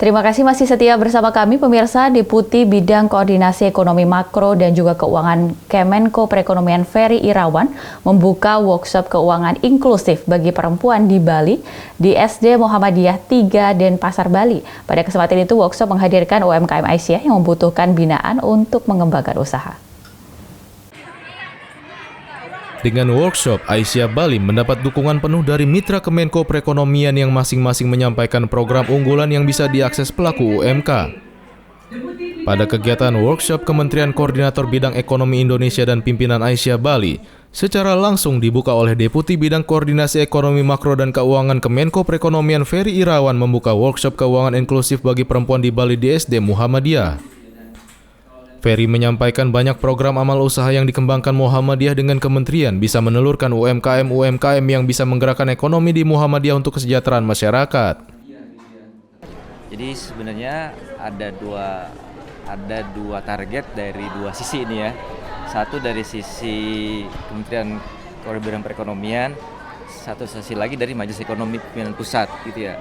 Terima kasih masih setia bersama kami pemirsa. Deputi Bidang Koordinasi Ekonomi Makro dan juga Keuangan Kemenko Perekonomian Ferry Irawan membuka workshop keuangan inklusif bagi perempuan di Bali di SD Muhammadiyah 3 Denpasar, Bali. Pada kesempatan itu workshop menghadirkan UMKM Aisyah yang membutuhkan binaan untuk mengembangkan usaha. Dengan workshop, Aisyah Bali mendapat dukungan penuh dari mitra Kemenko Perekonomian yang masing-masing menyampaikan program unggulan yang bisa diakses pelaku UMK. Pada kegiatan workshop, Kementerian Koordinator Bidang Ekonomi Indonesia dan pimpinan Aisyah Bali secara langsung dibuka oleh Deputi Bidang Koordinasi Ekonomi Makro dan Keuangan Kemenko Perekonomian Ferry Irawan membuka workshop keuangan inklusif bagi perempuan di Bali di SD Muhammadiyah. Ferry menyampaikan banyak program amal usaha yang dikembangkan Muhammadiyah dengan kementerian bisa menelurkan UMKM yang bisa menggerakkan ekonomi di Muhammadiyah untuk kesejahteraan masyarakat. Jadi sebenarnya ada dua target dari dua sisi ini ya. Satu dari sisi Kementerian Koordinasi Perekonomian, satu sisi lagi dari Majelis Ekonomi Pimpinan Pusat gitu ya.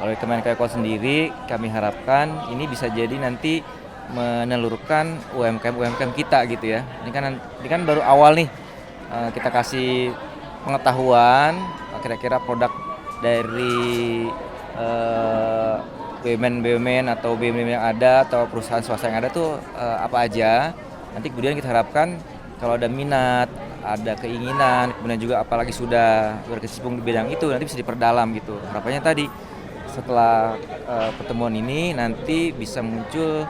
Oleh Kemenko sendiri kami harapkan ini bisa jadi nanti menelurkan UMKM kita gitu ya. Ini kan baru awal nih, kita kasih pengetahuan kira-kira produk dari BUMN atau BUMN yang ada atau perusahaan swasta yang ada tuh apa aja. Nanti kemudian kita harapkan kalau ada minat, ada keinginan, kemudian juga apalagi sudah berkecimpung di bidang itu nanti bisa diperdalam gitu. Harapannya tadi setelah pertemuan ini nanti bisa muncul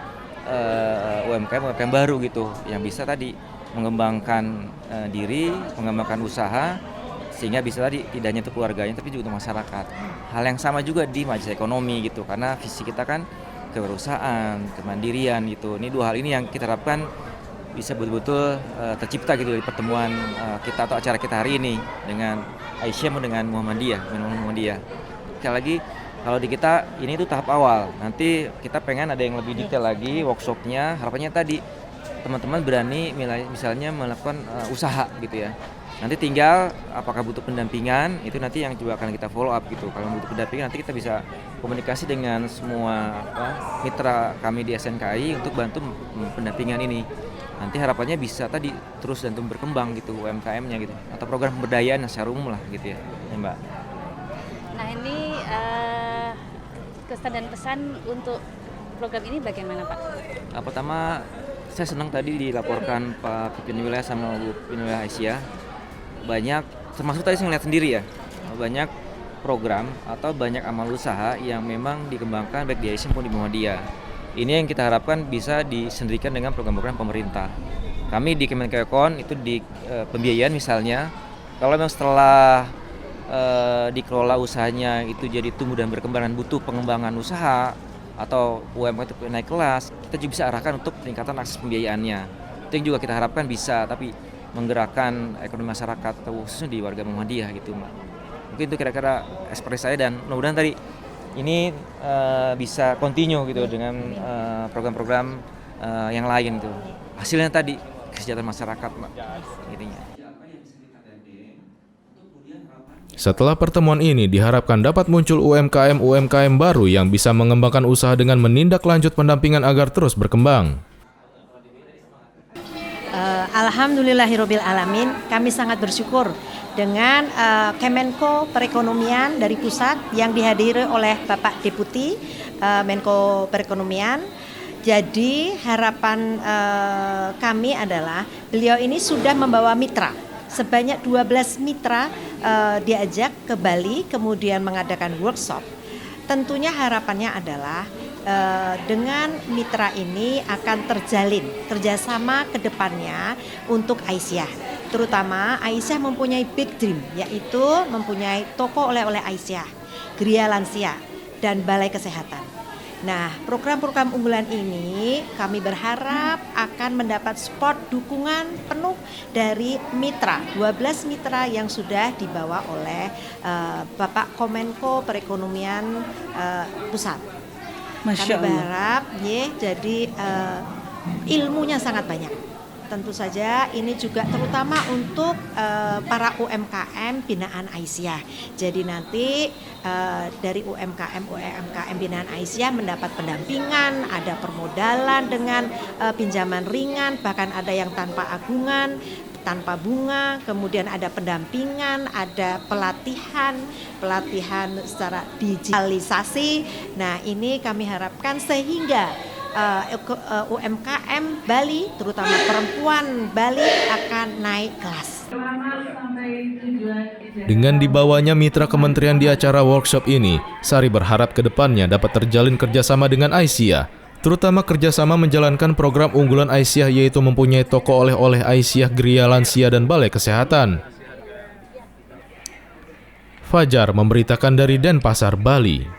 UMKM baru gitu yang bisa tadi mengembangkan diri, mengembangkan usaha sehingga bisa tadi tidak hanya untuk keluarganya tapi juga untuk masyarakat. Hal yang sama juga di Majelis Ekonomi gitu karena visi kita kan kewirausahaan, kemandirian gitu. Ini dua hal ini yang kita harapkan bisa betul-betul tercipta gitu dari pertemuan kita atau acara kita hari ini dengan Aisyah dengan Muhammadiyah. Sekali lagi kalau di kita ini tuh tahap awal, nanti kita pengen ada yang lebih detail lagi workshopnya. Harapannya tadi teman-teman berani misalnya melakukan usaha gitu ya. Nanti tinggal apakah butuh pendampingan itu nanti yang juga akan kita follow up gitu. Kalau butuh pendampingan nanti kita bisa komunikasi dengan semua mitra kami di SNKI untuk bantu pendampingan ini. Nanti harapannya bisa tadi terus dan berkembang gitu UMKM-nya gitu atau program pemberdayaan secara umum lah gitu ya Mbak. Nah ini kesan dan pesan untuk program ini bagaimana Pak? Pertama saya senang tadi dilaporkan Pak Pimpin Wilayah sama Bu Pimpin Wilayah Aisyah banyak termasuk tadi saya ngeliat sendiri ya banyak program atau banyak amal usaha yang memang dikembangkan baik di Aisyah maupun di Muhammadiyah. Ini yang kita harapkan bisa disendirikan dengan program-program pemerintah. Kami di Kemenko itu di pembiayaan misalnya kalau memang setelah dikelola usahanya itu jadi tumbuh dan berkembang dan butuh pengembangan usaha atau UMKM itu naik kelas, kita juga bisa arahkan untuk peningkatan akses pembiayaannya. Itu yang juga kita harapkan bisa tapi menggerakkan ekonomi masyarakat atau khususnya di warga Muhammadiyah gitu Mbak. Mungkin itu kira-kira ekspresi saya dan mudah-mudahan tadi ini bisa continue gitu dengan program-program yang lain tuh. Hasilnya tadi kesejahteraan masyarakat Mbak. Intinya. Setelah pertemuan ini diharapkan dapat muncul UMKM baru yang bisa mengembangkan usaha dengan menindaklanjut pendampingan agar terus berkembang. Alhamdulillahirabbil alamin, kami sangat bersyukur dengan Kemenko Perekonomian dari pusat yang dihadiri oleh Bapak Deputi Menko Perekonomian. Jadi harapan kami adalah beliau ini sudah membawa mitra. Sebanyak 12 mitra diajak ke Bali kemudian mengadakan workshop. Tentunya harapannya adalah dengan mitra ini akan terjalin kerjasama ke depannya untuk Aisyah. Terutama Aisyah mempunyai big dream yaitu mempunyai toko oleh-oleh Aisyah, Gria Lansia dan Balai Kesehatan. Nah, program-program unggulan ini kami berharap akan mendapat support dukungan penuh dari mitra, 12 mitra yang sudah dibawa oleh Bapak Kemenko Perekonomian Pusat. Kami berharap jadi ilmunya sangat banyak. tentu saja ini juga terutama untuk para UMKM binaan Aisyah. Jadi nanti dari UMKM binaan Aisyah mendapat pendampingan, ada permodalan dengan pinjaman ringan, bahkan ada yang tanpa agungan, tanpa bunga, kemudian ada pendampingan, ada pelatihan secara digitalisasi. Nah, ini kami harapkan sehingga UMKM Bali, terutama perempuan Bali akan naik kelas. Dengan dibawanya mitra kementerian di acara workshop ini, Sari berharap ke depannya dapat terjalin kerjasama dengan Aisyah, terutama kerjasama menjalankan program unggulan Aisyah yaitu mempunyai toko oleh-oleh Aisyah Gria Lansia dan Balai Kesehatan. Fajar memberitakan dari Denpasar, Bali.